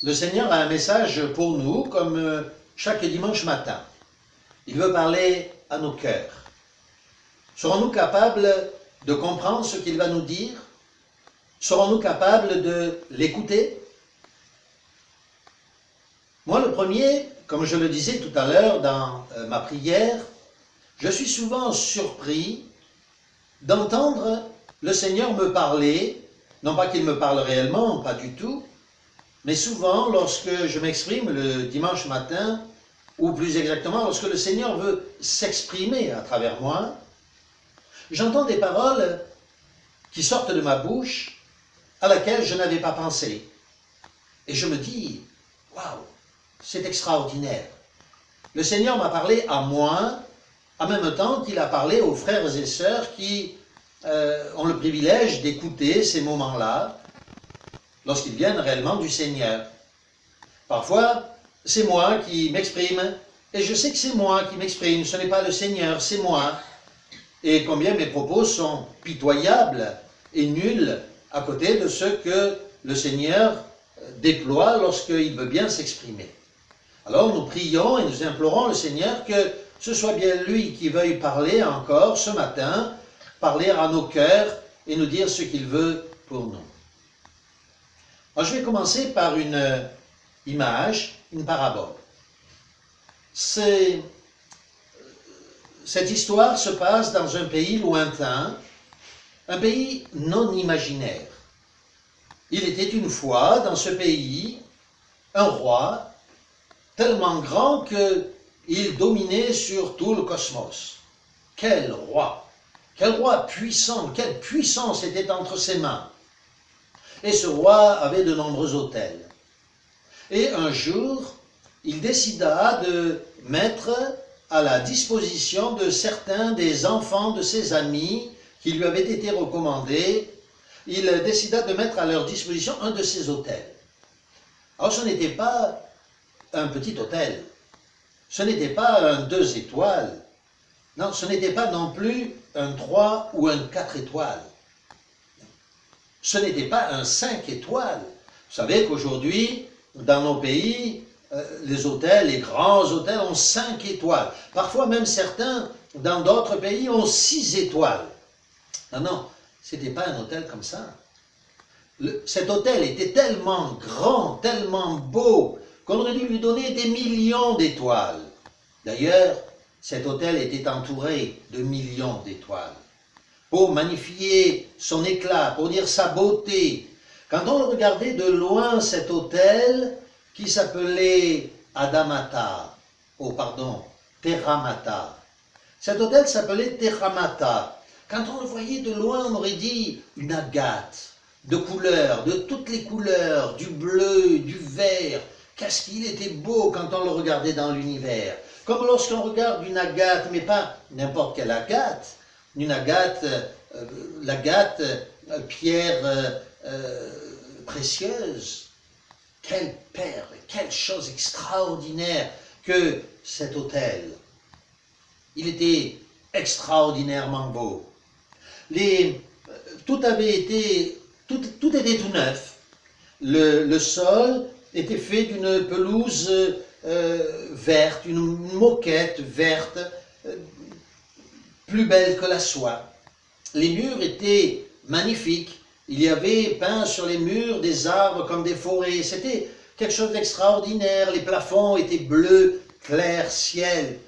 Le Seigneur a un message pour nous, comme chaque dimanche matin. Il veut parler à nos cœurs. Serons-nous capables de comprendre ce qu'il va nous dire? Serons-nous capables de l'écouter? Moi, le premier, comme je le disais tout à l'heure dans ma prière, je suis souvent surpris d'entendre le Seigneur me parler, non pas qu'il me parle réellement, pas du tout, mais souvent lorsque je m'exprime le dimanche matin, ou plus exactement lorsque le Seigneur veut s'exprimer à travers moi, j'entends des paroles qui sortent de ma bouche à laquelle je n'avais pas pensé. Et je me dis, waouh, c'est extraordinaire. Le Seigneur m'a parlé à moi, en même temps qu'il a parlé aux frères et sœurs qui ont le privilège d'écouter ces moments-là, lorsqu'ils viennent réellement du Seigneur. Parfois, c'est moi qui m'exprime, et je sais que c'est moi qui m'exprime, ce n'est pas le Seigneur, c'est moi. Et combien mes propos sont pitoyables et nuls à côté de ce que le Seigneur déploie lorsqu'il veut bien s'exprimer. Alors nous prions et nous implorons le Seigneur que ce soit bien lui qui veuille parler encore ce matin, parler à nos cœurs et nous dire ce qu'il veut pour nous. Alors, je vais commencer par une image, une parabole. Cette histoire se passe dans un pays lointain, un pays non imaginaire. Il était une fois dans ce pays un roi tellement grand qu'il dominait sur tout le cosmos. Quel roi! Quel roi puissant! Quelle puissance était entre ses mains! Et ce roi avait de nombreux hôtels. Et un jour, il décida de mettre à la disposition de certains des enfants de ses amis qui lui avaient été recommandés, il décida de mettre à leur disposition un de ses hôtels. Alors ce n'était pas un petit hôtel, ce n'était pas un 2 étoiles, non, ce n'était pas non plus un 3 ou un 4 étoiles. Ce n'était pas un 5 étoiles. Vous savez qu'aujourd'hui, dans nos pays, les hôtels, les grands hôtels ont 5 étoiles. Parfois même certains, dans d'autres pays, ont 6 étoiles. Non, non, ce n'était pas un hôtel comme ça. Cet hôtel était tellement grand, tellement beau, qu'on aurait dû lui donner des millions d'étoiles. D'ailleurs, cet hôtel était entouré de millions d'étoiles. Pour magnifier son éclat, pour dire sa beauté. Quand on regardait de loin cet hôtel qui s'appelait Terramata. Cet hôtel s'appelait Terramata. Quand on le voyait de loin, on aurait dit une agate de couleurs, de toutes les couleurs, du bleu, du vert. Qu'est-ce qu'il était beau quand on le regardait dans l'univers. Comme lorsqu'on regarde une agate, mais pas n'importe quelle agate, une agate, l'agate, pierre précieuse. Quelle perle, quelle chose extraordinaire que cet hôtel. Il était extraordinairement beau. Tout était tout neuf. Le sol était fait d'une pelouse verte, une moquette verte, plus belle que la soie. Les murs étaient magnifiques. Il y avait peint sur les murs des arbres comme des forêts. C'était quelque chose d'extraordinaire. Les plafonds étaient bleus, clair, ciel.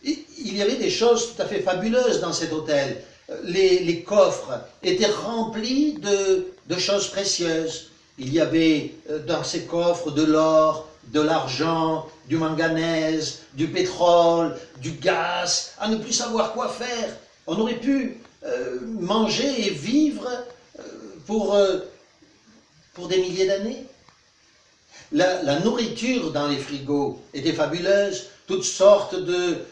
Il y avait des choses tout à fait fabuleuses dans cet hôtel. Les coffres étaient remplis de choses précieuses. Il y avait dans ces coffres de l'or, de l'argent, du manganèse, du pétrole, du gaz, à ne plus savoir quoi faire. On aurait pu manger et vivre pour des milliers d'années. La nourriture dans les frigos était fabuleuse, toutes sortes de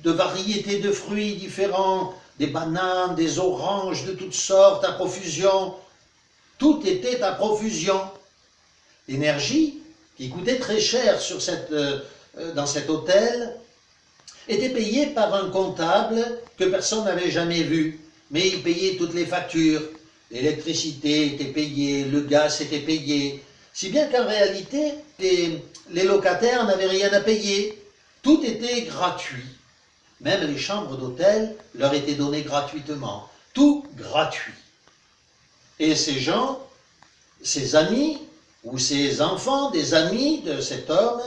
variétés de fruits différents, des bananes, des oranges de toutes sortes à profusion. Tout était à profusion. L'énergie, qui coûtait très cher dans cet hôtel, était payée par un comptable que personne n'avait jamais vu. Mais il payait toutes les factures. L'électricité était payée, le gaz était payé. Si bien qu'en réalité, les locataires n'avaient rien à payer. Tout était gratuit. Même les chambres d'hôtel leur étaient données gratuitement. Tout gratuit. Et ces gens, ces amis, ou ces enfants des amis de cet homme,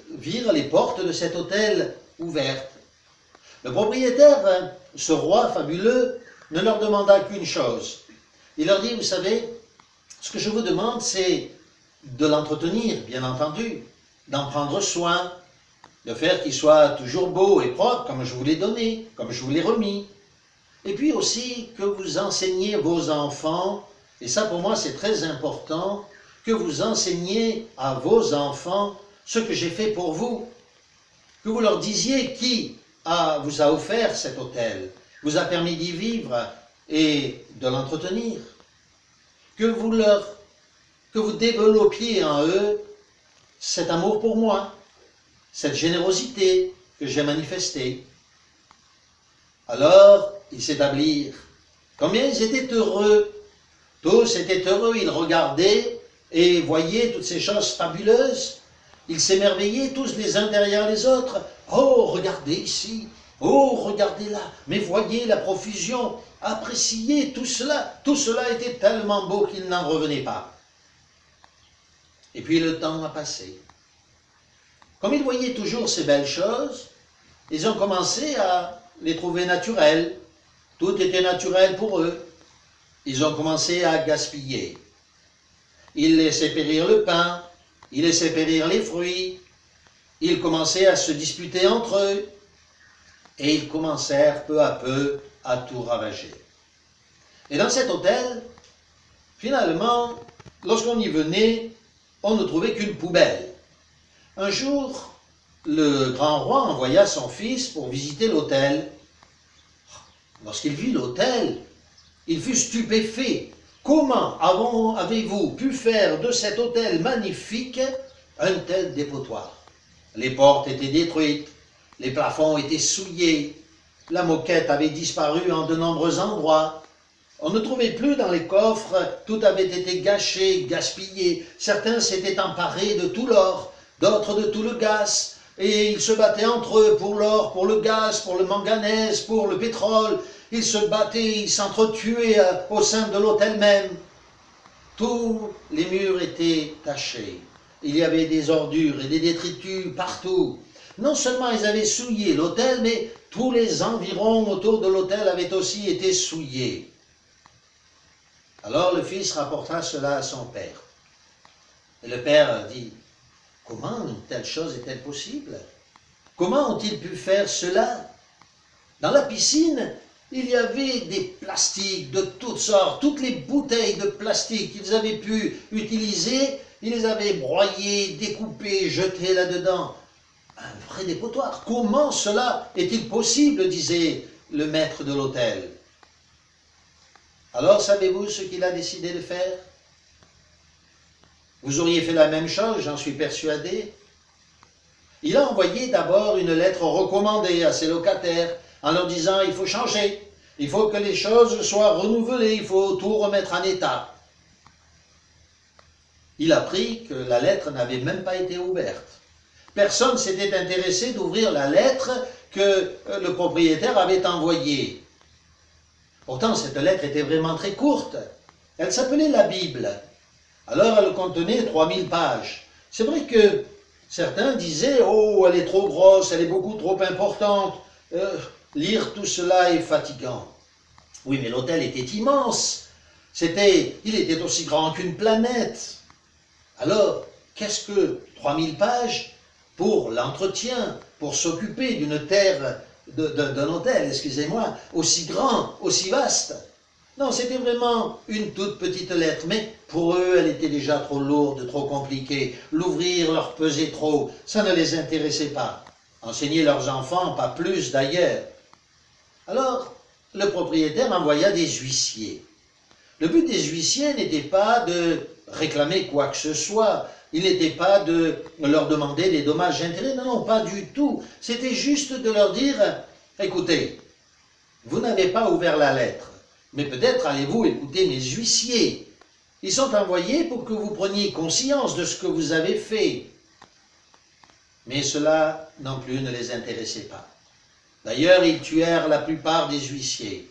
virent les portes de cet hôtel ouvertes. Le propriétaire, ce roi fabuleux, ne leur demanda qu'une chose. Il leur dit, vous savez, ce que je vous demande, c'est de l'entretenir, bien entendu, d'en prendre soin, de faire qu'il soit toujours beau et propre, comme je vous l'ai donné, comme je vous l'ai remis. Et puis aussi que vous enseigniez vos enfants, et ça pour moi c'est très important, que vous enseigniez à vos enfants ce que j'ai fait pour vous. Que vous leur disiez qui vous a offert cet hôtel, vous a permis d'y vivre et de l'entretenir. Que vous développiez en eux cet amour pour moi, cette générosité que j'ai manifestée. Alors, ils s'établirent. Combien ils étaient heureux. Tous étaient heureux, ils regardaient et voyaient toutes ces choses fabuleuses. Ils s'émerveillaient tous les uns derrière les autres. Oh, regardez ici. Oh, regardez là. Mais voyez la profusion. Appréciez tout cela. Tout cela était tellement beau qu'ils n'en revenaient pas. Et puis le temps a passé. Comme ils voyaient toujours ces belles choses, ils ont commencé à les trouver naturelles. Tout était naturel pour eux. Ils ont commencé à gaspiller. Ils laissaient périr le pain, ils laissaient périr les fruits, ils commençaient à se disputer entre eux, et ils commencèrent peu à peu à tout ravager. Et dans cet hôtel, finalement, lorsqu'on y venait, on ne trouvait qu'une poubelle. Un jour, le grand roi envoya son fils pour visiter l'hôtel. Lorsqu'il vit l'hôtel, il fut stupéfait. Comment avez-vous pu faire de cet hôtel magnifique un tel dépotoir? Les portes étaient détruites, les plafonds étaient souillés, la moquette avait disparu en de nombreux endroits. On ne trouvait plus dans les coffres, tout avait été gâché, gaspillé. Certains s'étaient emparés de tout l'or, d'autres de tout le gaz, et ils se battaient entre eux pour l'or, pour le gaz, pour le manganèse, pour le pétrole. Ils se battaient, ils s'entretuaient au sein de l'hôtel même. Tous les murs étaient tachés. Il y avait des ordures et des détritus partout. Non seulement ils avaient souillé l'hôtel, mais tous les environs autour de l'hôtel avaient aussi été souillés. Alors le fils rapporta cela à son père. Et le père dit, « Comment une telle chose est-elle possible? Comment ont-ils pu faire cela? Dans la piscine, il y avait des plastiques de toutes sortes, toutes les bouteilles de plastique qu'ils avaient pu utiliser, ils les avaient broyées, découpées, jetées là-dedans. Un vrai dépotoir. Comment cela est-il possible, disait le maître de l'hôtel. Alors, savez-vous ce qu'il a décidé de faire? Vous auriez fait la même chose, j'en suis persuadé. Il a envoyé d'abord une lettre recommandée à ses locataires en leur disant il faut changer, il faut que les choses soient renouvelées, il faut tout remettre en état. Il apprit que la lettre n'avait même pas été ouverte. Personne ne s'était intéressé d'ouvrir la lettre que le propriétaire avait envoyée. Pourtant, cette lettre était vraiment très courte. Elle s'appelait la Bible. Alors, elle contenait 3000 pages. C'est vrai que certains disaient « Oh, elle est trop grosse, elle est beaucoup trop importante. Lire tout cela est fatigant. » Oui, mais l'hôtel était immense. Il était aussi grand qu'une planète. Alors, qu'est-ce que 3000 pages pour l'entretien, pour s'occuper d'une terre, d'un hôtel, excusez-moi, aussi grand, aussi vaste? Non, c'était vraiment une toute petite lettre, mais pour eux, elle était déjà trop lourde, trop compliquée. L'ouvrir leur pesait trop, ça ne les intéressait pas. Enseigner leurs enfants, pas plus d'ailleurs. Alors, le propriétaire envoya des huissiers. Le but des huissiers n'était pas de réclamer quoi que ce soit, il n'était pas de leur demander des dommages et intérêts, non, non, pas du tout. C'était juste de leur dire, écoutez, vous n'avez pas ouvert la lettre, mais peut-être allez-vous écouter mes huissiers. Ils sont envoyés pour que vous preniez conscience de ce que vous avez fait. Mais cela non plus ne les intéressait pas. D'ailleurs, ils tuèrent la plupart des huissiers.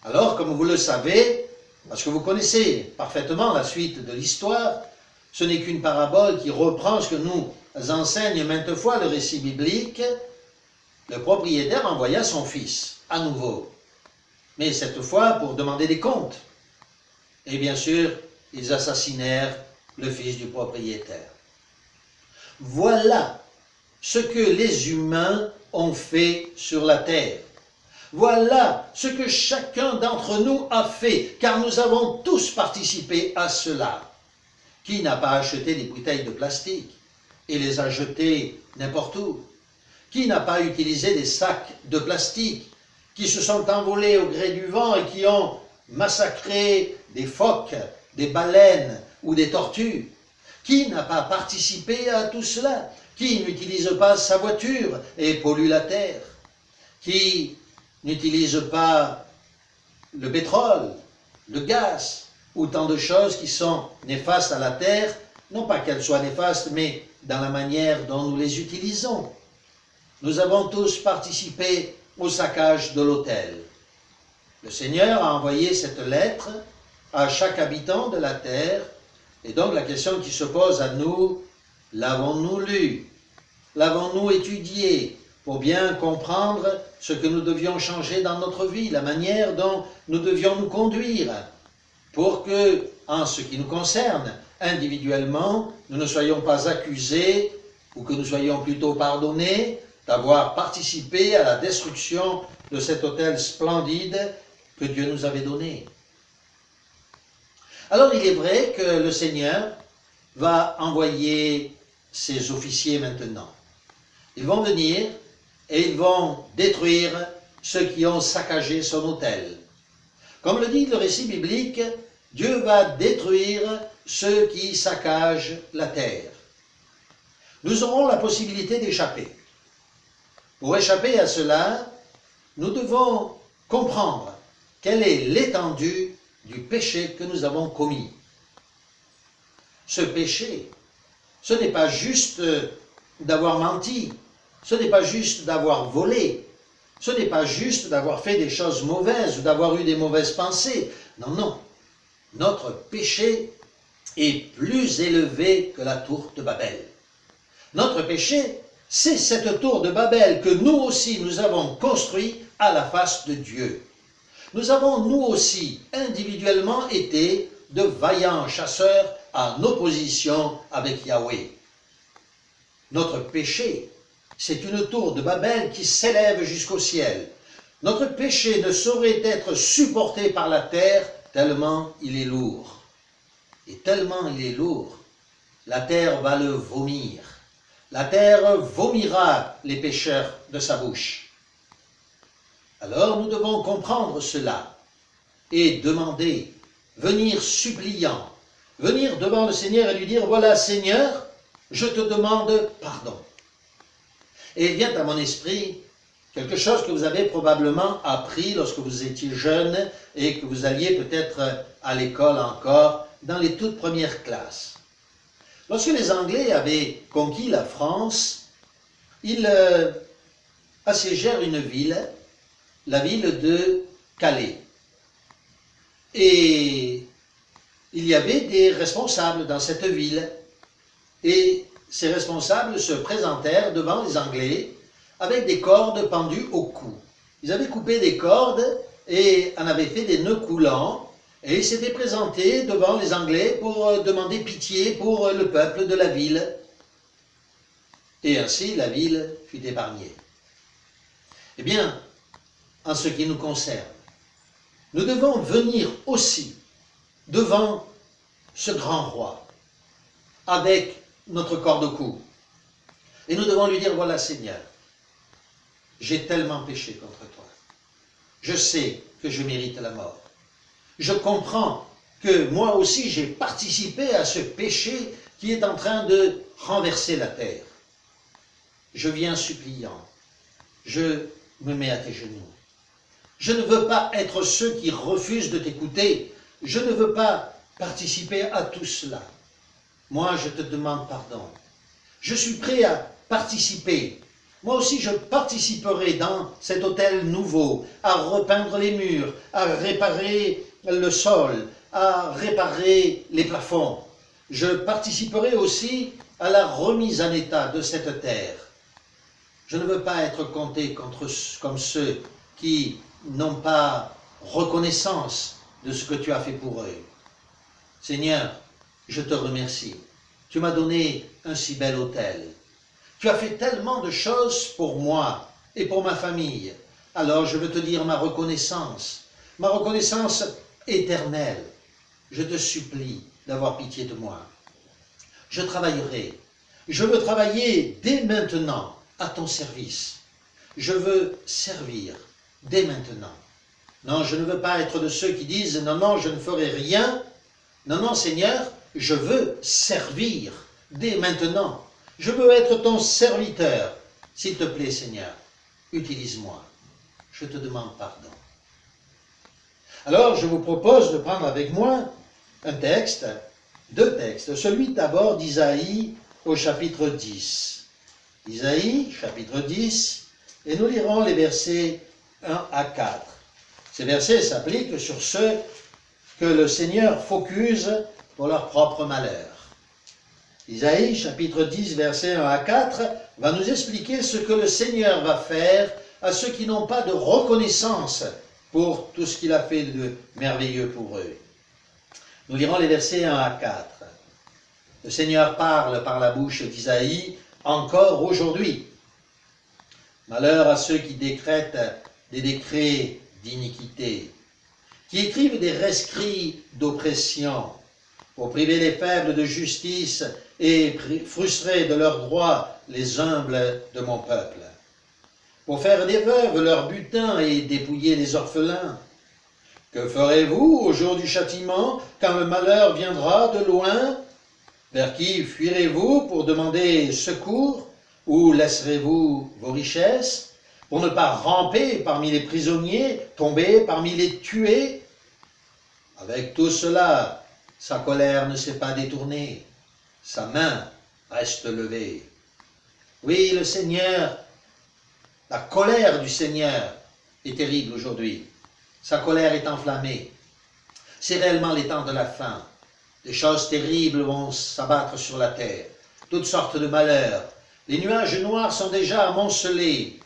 Alors, comme vous le savez, parce que vous connaissez parfaitement la suite de l'histoire, ce n'est qu'une parabole qui reprend ce que nous enseigne maintes fois le récit biblique. Le propriétaire envoya son fils, à nouveau, mais cette fois pour demander des comptes. Et bien sûr, ils assassinèrent le fils du propriétaire. Voilà ce que les humains ont fait sur la terre. Voilà ce que chacun d'entre nous a fait, car nous avons tous participé à cela. Qui n'a pas acheté des bouteilles de plastique et les a jetées n'importe où? Qui n'a pas utilisé des sacs de plastique qui se sont envolés au gré du vent et qui ont massacré des phoques, des baleines ou des tortues? Qui n'a pas participé à tout cela? Qui n'utilise pas sa voiture et pollue la terre? Qui n'utilise pas le pétrole, le gaz, ou tant de choses qui sont néfastes à la terre, non pas qu'elles soient néfastes, mais dans la manière dont nous les utilisons. Nous avons tous participé au saccage de l'autel. Le Seigneur a envoyé cette lettre à chaque habitant de la terre, et donc la question qui se pose à nous, l'avons-nous lu? L'avons-nous étudié pour bien comprendre ce que nous devions changer dans notre vie, la manière dont nous devions nous conduire, pour que, en ce qui nous concerne, individuellement, nous ne soyons pas accusés, ou que nous soyons plutôt pardonnés, d'avoir participé à la destruction de cet autel splendide que Dieu nous avait donné. Alors il est vrai que le Seigneur va envoyer ses officiers maintenant. Ils vont venir et ils vont détruire ceux qui ont saccagé son autel. Comme le dit le récit biblique, Dieu va détruire ceux qui saccagent la terre. Nous aurons la possibilité d'échapper. Pour échapper à cela, nous devons comprendre quelle est l'étendue du péché que nous avons commis. Ce péché, ce n'est pas juste d'avoir menti, ce n'est pas juste d'avoir volé, ce n'est pas juste d'avoir fait des choses mauvaises ou d'avoir eu des mauvaises pensées. Non, non. Notre péché est plus élevé que la tour de Babel. Notre péché, c'est cette tour de Babel que nous aussi nous avons construit à la face de Dieu. Nous avons nous aussi individuellement été de vaillants chasseurs en opposition avec Yahweh. Notre péché, c'est une tour de Babel qui s'élève jusqu'au ciel. Notre péché ne saurait être supporté par la terre tellement il est lourd. Et tellement il est lourd, la terre va le vomir. La terre vomira les pécheurs de sa bouche. Alors nous devons comprendre cela et demander, venir suppliant, venir devant le Seigneur et lui dire, voilà Seigneur, je te demande pardon. Et il vient à mon esprit quelque chose que vous avez probablement appris lorsque vous étiez jeune et que vous alliez peut-être à l'école encore, dans les toutes premières classes. Lorsque les Anglais avaient conquis la France, ils assiégèrent une ville, la ville de Calais. Et il y avait des responsables dans cette ville. Et ces responsables se présentèrent devant les Anglais avec des cordes pendues au cou. Ils avaient coupé des cordes et en avaient fait des nœuds coulants. Et ils s'étaient présentés devant les Anglais pour demander pitié pour le peuple de la ville. Et ainsi, la ville fut épargnée. Eh bien, en ce qui nous concerne, nous devons venir aussi devant ce grand roi, avec notre corde au cou. Et nous devons lui dire, voilà Seigneur, j'ai tellement péché contre toi. Je sais que je mérite la mort. Je comprends que moi aussi j'ai participé à ce péché qui est en train de renverser la terre. Je viens suppliant, je me mets à tes genoux. Je ne veux pas être ceux qui refusent de t'écouter. Je ne veux pas participer à tout cela, moi je te demande pardon. Je suis prêt à participer. Moi aussi je participerai dans cet hôtel nouveau, à repeindre les murs, à réparer le sol, à réparer les plafonds. Je participerai aussi à la remise en état de cette terre. Je ne veux pas être compté comme ceux qui n'ont pas reconnaissance de ce que tu as fait pour eux. Seigneur, je te remercie. Tu m'as donné un si bel hôtel. Tu as fait tellement de choses pour moi et pour ma famille. Alors je veux te dire ma reconnaissance éternelle. Je te supplie d'avoir pitié de moi. Je travaillerai. Je veux travailler dès maintenant à ton service. Je veux servir dès maintenant. Non, je ne veux pas être de ceux qui disent « Non, non, je ne ferai rien. » Non, non, Seigneur, je veux servir dès maintenant. Je veux être ton serviteur. S'il te plaît, Seigneur, utilise-moi. Je te demande pardon. Alors, je vous propose de prendre avec moi un texte, deux textes. Celui d'abord d'Isaïe au chapitre 10. Isaïe, chapitre 10, et nous lirons les versets 1 à 4. Ces versets s'appliquent sur ceux que le Seigneur focuse pour leur propre malheur. Isaïe, chapitre 10, versets 1 à 4, va nous expliquer ce que le Seigneur va faire à ceux qui n'ont pas de reconnaissance pour tout ce qu'il a fait de merveilleux pour eux. Nous lirons les versets 1 à 4. Le Seigneur parle par la bouche d'Isaïe encore aujourd'hui. Malheur à ceux qui décrètent des décrets d'iniquité, qui écrivent des rescrits d'oppression, pour priver les faibles de justice et frustrer de leurs droits les humbles de mon peuple, pour faire des veuves leur butin et dépouiller les orphelins. Que ferez-vous au jour du châtiment, quand le malheur viendra de loin? Vers qui fuirez-vous pour demander secours? Ou laisserez-vous vos richesses pour ne pas ramper parmi les prisonniers, tomber parmi les tués? Avec tout cela, sa colère ne s'est pas détournée, sa main reste levée. Oui, le Seigneur, la colère du Seigneur est terrible aujourd'hui. Sa colère est enflammée. C'est réellement les temps de la fin. Des choses terribles vont s'abattre sur la terre, toutes sortes de malheurs. Les nuages noirs sont déjà amoncelés.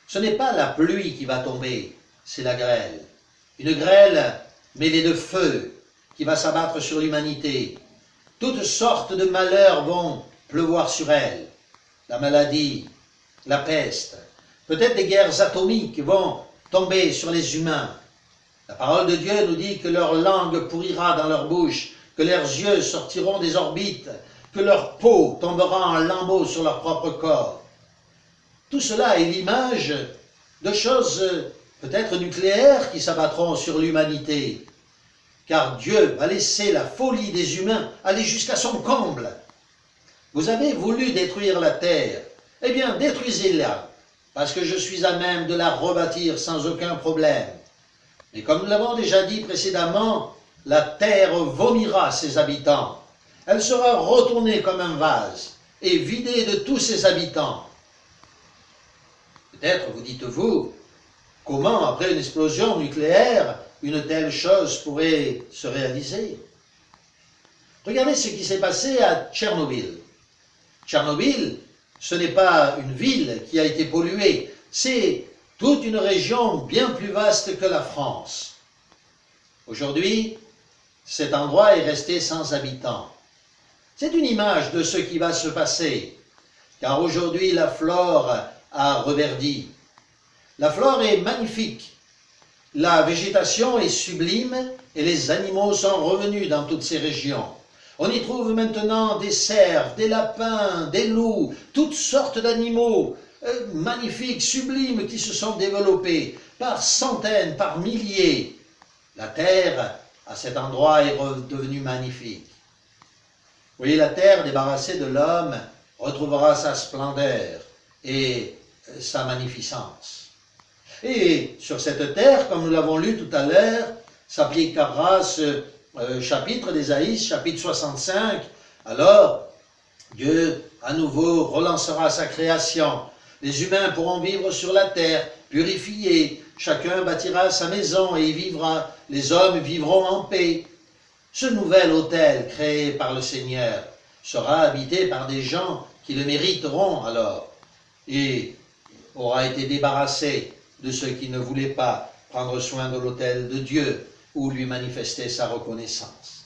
Ce n'est pas la pluie qui va tomber, c'est la grêle. Une grêle mêlée de feu qui va s'abattre sur l'humanité. Toutes sortes de malheurs vont pleuvoir sur elle. La maladie, la peste, peut-être des guerres atomiques vont tomber sur les humains. La parole de Dieu nous dit que leur langue pourrira dans leur bouche, que leurs yeux sortiront des orbites, que leur peau tombera en lambeaux sur leur propre corps. Tout cela est l'image de choses peut-être nucléaires qui s'abattront sur l'humanité. Car Dieu va laisser la folie des humains aller jusqu'à son comble. Vous avez voulu détruire la terre, eh bien détruisez-la, parce que je suis à même de la rebâtir sans aucun problème. Mais comme nous l'avons déjà dit précédemment, la terre vomira ses habitants. Elle sera retournée comme un vase et vidée de tous ses habitants. Peut-être vous dites-vous, comment après une explosion nucléaire, une telle chose pourrait se réaliser? Regardez ce qui s'est passé à Tchernobyl. Tchernobyl, ce n'est pas une ville qui a été polluée, c'est toute une région bien plus vaste que la France. Aujourd'hui, cet endroit est resté sans habitants. C'est une image de ce qui va se passer, car aujourd'hui la flore a reverdi. La flore est magnifique. La végétation est sublime et les animaux sont revenus dans toutes ces régions. On y trouve maintenant des cerfs, des lapins, des loups, toutes sortes d'animaux magnifiques, sublimes qui se sont développés par centaines, par milliers. La terre, à cet endroit, est redevenue magnifique. Vous voyez, la terre débarrassée de l'homme retrouvera sa splendeur et sa magnificence. Et sur cette terre, comme nous l'avons lu tout à l'heure, s'appliquera ce chapitre d'Ésaïe, chapitre 65, alors Dieu à nouveau relancera sa création. Les humains pourront vivre sur la terre, purifiés, chacun bâtira sa maison et y vivra, les hommes vivront en paix. Ce nouvel autel créé par le Seigneur sera habité par des gens qui le mériteront alors, et aura été débarrassé de ceux qui ne voulaient pas prendre soin de l'autel de Dieu ou lui manifester sa reconnaissance.